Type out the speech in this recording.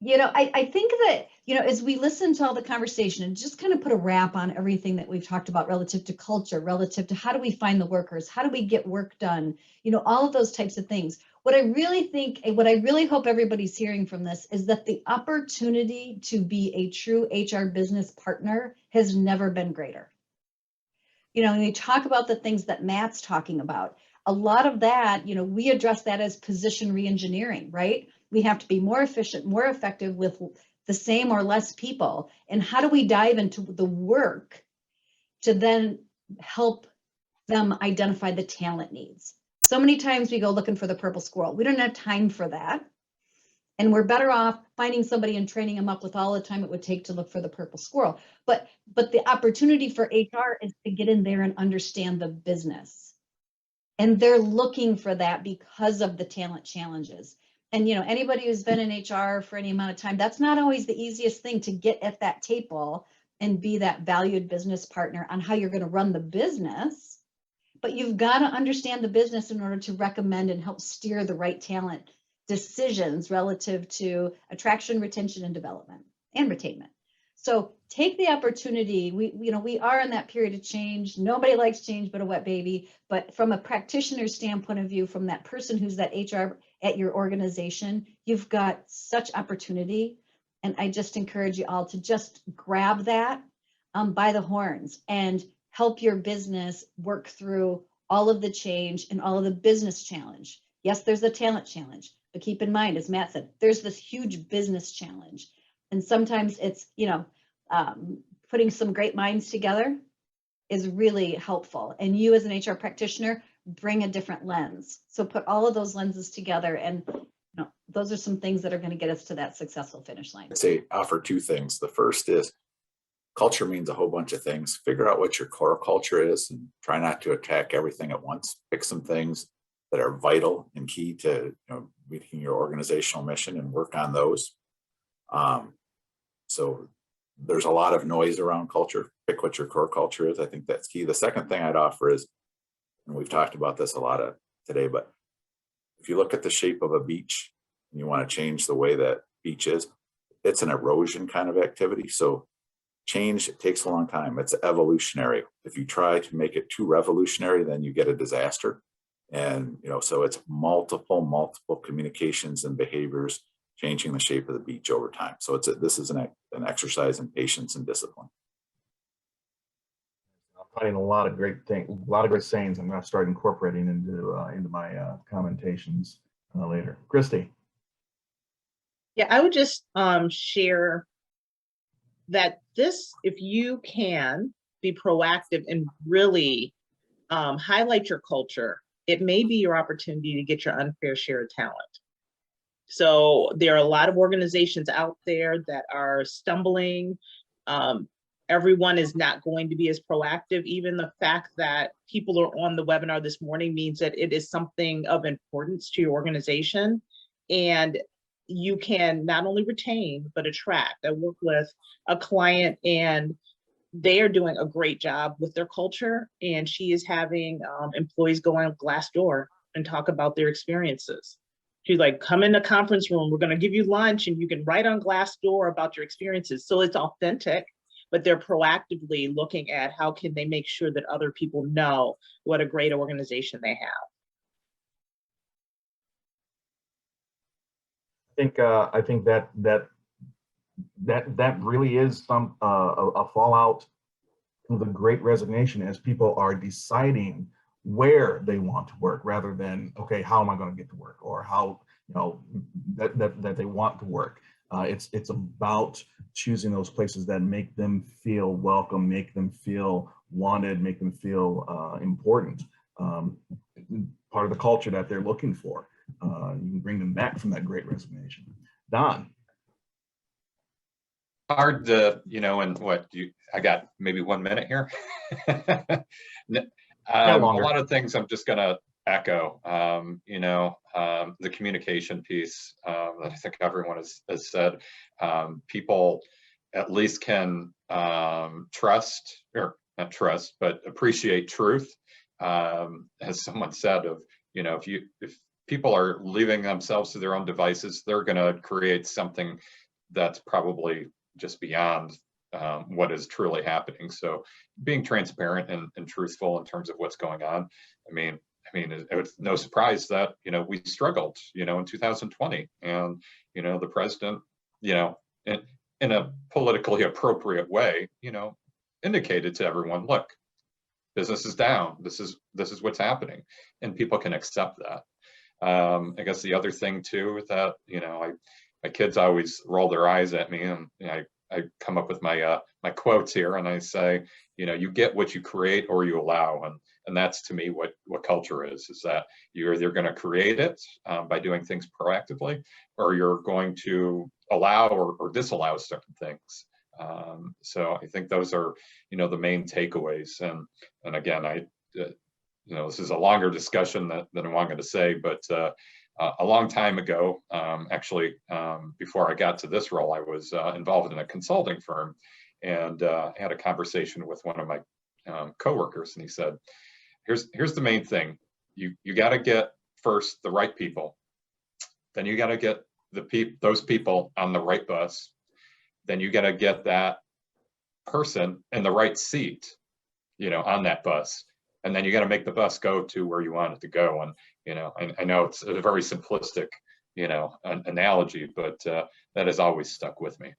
I think that, as we listen to all the conversation and just kind of put a wrap on everything that we've talked about relative to culture, relative to how do we find the workers, how do we get work done, all of those types of things. What I really think, and what I really hope everybody's hearing from this is that the opportunity to be a true HR business partner has never been greater. When we talk about the things that Matt's talking about, a lot of that, we address that as position reengineering, right? We have to be more efficient, more effective with the same or less people. And how do we dive into the work to then help them identify the talent needs? So many times we go looking for the purple squirrel. We don't have time for that. And we're better off finding somebody and training them up with all the time it would take to look for the purple squirrel. But the opportunity for HR is to get in there and understand the business. And they're looking for that because of the talent challenges. And anybody who's been in HR for any amount of time, that's not always the easiest thing, to get at that table and be that valued business partner on how you're going to run the business. But you've got to understand the business in order to recommend and help steer the right talent decisions relative to attraction, retention, and development and retainment. So take the opportunity. We are in that period of change. Nobody likes change but a wet baby. But from a practitioner standpoint of view, from that person who's that HR at your organization, you've got such opportunity. And I just encourage you all to just grab that by the horns and help your business work through all of the change and all of the business challenge. Yes, there's a talent challenge, but keep in mind, as Matt said, there's this huge business challenge. And sometimes it's, putting some great minds together is really helpful. And you as an HR practitioner bring a different lens. So put all of those lenses together, and those are some things that are going to get us to that successful finish line. I'd say offer two things. The first is culture means a whole bunch of things. Figure out what your core culture is and try not to attack everything at once. Pick some things that are vital and key to meeting your organizational mission and work on those. So there's a lot of noise around culture. Pick what your core culture is. I think that's key. The second thing I'd offer is, and we've talked about this a lot today, but if you look at the shape of a beach and you want to change the way that beach is, it's an erosion kind of activity. So change, it takes a long time. It's evolutionary. If you try to make it too revolutionary, then you get a disaster. And, so it's multiple communications and behaviors changing the shape of the beach over time. So this is an exercise in patience and discipline. I'm finding a lot of great things, a lot of great sayings I'm going to start incorporating into my commentations later. Christy. Yeah, I would just share that if you can be proactive and really highlight your culture, it may be your opportunity to get your unfair share of talent. So there are a lot of organizations out there that are stumbling. Everyone is not going to be as proactive. Even the fact that people are on the webinar this morning means that it is something of importance to your organization. And you can not only retain, but attract. I work with a client and they are doing a great job with their culture. And she is having employees go on Glassdoor and talk about their experiences. She's like, come in the conference room, we're going to give you lunch and you can write on Glassdoor about your experiences. So it's authentic, but they're proactively looking at how can they make sure that other people know what a great organization they have. I think that really is a fallout of the Great Resignation, as people are deciding where they want to work rather than, okay, how am I going to get to work, or how that they want to work. It's about choosing those places that make them feel welcome, make them feel wanted, make them feel important, part of the culture that they're looking for. You can bring them back from that Great Resignation. Don. Hard to, and I got maybe 1 minute here. A lot of things I'm just going to echo, the communication piece that I think everyone has said. People at least can trust, or not trust, but appreciate truth. As someone said, if people are leaving themselves to their own devices, they're going to create something that's probably just beyond what is truly happening. So being transparent and truthful in terms of what's going on. I mean, it's no surprise that, we struggled, in 2020, and, the president, in a politically appropriate way, indicated to everyone, look, business is down. This is what's happening, and people can accept that. I guess the other thing too is that, my kids always roll their eyes at me, and I come up with my my quotes here, and I say, you get what you create or you allow, and that's to me what culture is that you're either going to create it by doing things proactively, or you're going to allow or disallow certain things. So I think those are, the main takeaways. And again, this is a longer discussion than I wanted to say, but a long time ago, actually, before I got to this role, I was involved in a consulting firm, and I had a conversation with one of my coworkers, and he said, "Here's the main thing: you got to get first the right people, then you got to get those people on the right bus, then you got to get that person in the right seat, on that bus, and then you got to make the bus go to where you want it to go." And I know it's a very simplistic, analogy, but that has always stuck with me.